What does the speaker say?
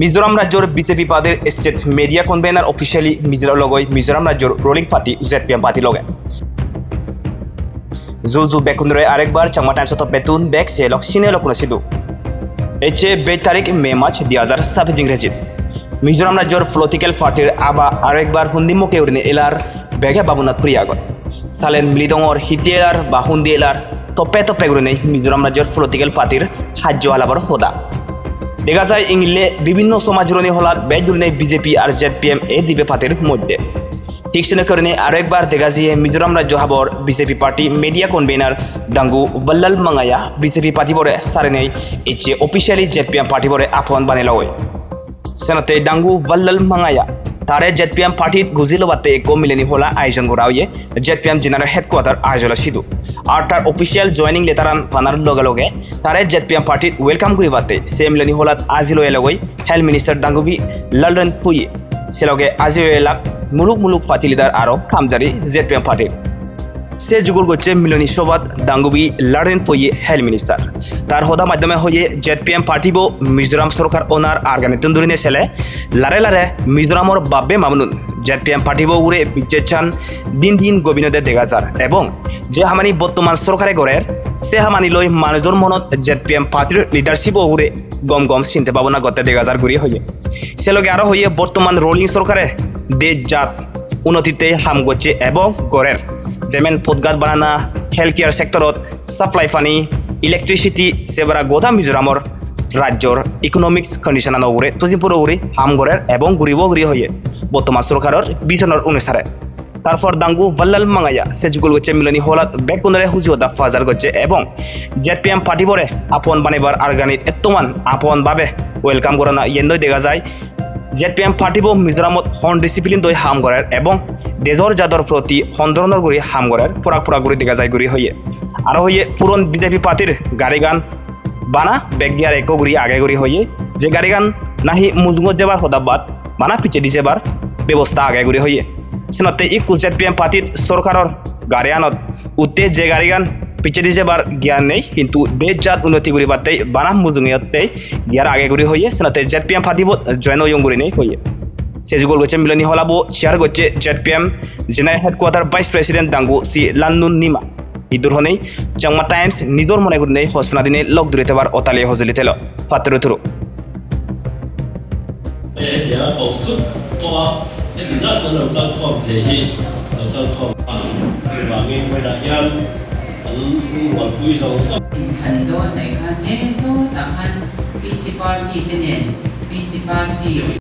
মিজোরাম রাজ্যৰ বিজেপি পাৰ্টিৰ state media convener officially Mizoram লগৈ মিজোরাম রাজ্যৰ রুলিং পার্টি জেডপিএম পার্টি লগে জু বেকুনরে আরেকবার চাংমা টাইমসত বেতুন বেক সে লক সিনে লকুন সিদু এচে 2 তারিখ মে মাস 2027 ইংরেজিত মিজোরাম রাজ্যৰ পলিটিক্যাল পার্টির আবা আরেকবার হুন্দিমুখে উড়িনে এলার বেগে বাবুনাথ প্রিয়াগত সালেন মিলিদঙর হিতিয়ার বা হুন্দি এলার তপে গুড়িনে মিজোরাম রাজ্যৰ পলিটিক্যাল পার্টির সাহায্য আলাবার হোদা দেখা যায় ইংলে বিভিন্ন সমাজরণী হলাত বেজুড়নে বিজেপি আর জেডপিএম এই দিবে পার্টির মধ্যে ঠিক সে কারণে আরো একবার দেখা যায় মিজোরাম রাজ্য হাবর বিজেপি পার্টি মিডিয়া কনভেনার ডাঙ্গু বল্লাল মাঙ্গায়া বিজেপি পার্টি বরে সারে নেই এচে অফিসিয়ালি জেডপিএম পার্টি বরে আপন বানে লয় সেনাতে ডাঙ্গু বল্লাল মাঙ্গায়া তারে জেডপিএম পার্টিত গুজিলো বাতে কম মিলেনি হলা আয়োজন করা হয়ে জেডপিএম জেনারেল হেডকোয়ার্টার আয়োজন সিধু আর তার অফিসিয়াল জয়নিং লেটারান ফানার লগে তারে জেডপিএম পার্টিত ওয়েলকাম করি বাতে সে মিলেনি হলাত আজিলয়ে লগৈ হেলথ মিনিস্টার ডাঙ্গুবি লালরেন ফুই সে লগে আজিও এলাক মুলুক পার্টি লিডার আরো কামজারি জেডপিএম পার্টির সে যুগল করছে মিলনী সভাত ডাঙ্গুবি লালরেন ফুই হেলথ মিনিস্টার তার হদা মাধ্যমে হয়ে জেডপিএম পার্টি বো মিজোরাম সরকার ওনার আরগানে তন্দুরিনে ছেলে লারে মিজোরামর বাবে মামনুন জেডপিএম পার্টি বো উড়ে বিচেছান দিন গোবিনদে দেখা যার এবং যে হামানি বর্তমান সরকারে গড়ের সে হামানি লই মানুষের মনত জেডপিএম পার্টির লিডারশিপ উড়ে গম চিন্তা ভাবনা গতে দেখা যার ঘুরি হয়ে সে লগে আরো হয়ে বর্তমান রোলিং সরকারে দেশ জাত উন্নতিতে হাম করছে এবং গড়ের যেমন পদগাত বানানা হেলথ কেয়ার সেক্টরত সাপ্লাই পানি ইলেকট্রিসিটি সেবারা গোদা মিজোরামর রাজ্যর ইকোনমিক্স কন্ডিশনার উড়ে তুজিপুর উড়ি হাম গড়ের এবং ঘুরি হয়ে বর্তমান সরকারের বিধানের অনুসারে তারপর ডাঙ্গু বল্লাল মাঙ্গায়া সে যুগল গেছে মিলনী হলাত বেকুনরে হুজুদা ফাজার করছে এবং জেডপিএম পার্টি বরে আপন বানাইবার আরগানিত এতমান আপন ভাবে ওয়েলকাম করানা ইয়েন্দই দেখা যায় জেডপিএম পার্টি বো মিজোরামত হন ডিসিপ্লিন দই হাম করার এবং দেজর জাদর প্রতি হন্দরণর গুড়ি হাম করার পুরা গুড়ি দেখা যায় গুড়ি হয়ে আরো হয়ে পুরন বিজেপি পার্টির গাড়ি গান বানা বেগ গিয়ার এক গুড়ি আগে গুড়ি হয়ে যে গাড়ি গান নাহি মুজুঙ্গত যাবার হদাবাদ বানা পিছে দি যাবার ব্যবস্থা আগে গুড়ি হয়ে সেনতে ইকু জেডপিএম পার্টিত সরকারের গাড়ি আনত উত্তে যে গাড়ি গান পিছে দি যাবার জ্ঞান নেই কিন্তু দেশ জাত উন্নতি করি বার্তাই বানা মুজুঙ্গতে গিয়ার আগে গুড়ি হয়ে সেনতে জেডপিএম পার্টি জয়েন গুড়ি নেই হয়ে সে যুগল গেছে মিলনী হলাবো চেয়ার করছে ZPM general headquarter vice president ডাঙ্গু সি লান্নুন নিমা ইদুর হনেই চাংমা টাইমস নিজর মনে করি নেই হসপিনা দিনে লগ দূরে বার অতালে হজলি তেল ফাতরু থুরু 산도 내가 내서 딱한 PC 파티 때는 PC 파티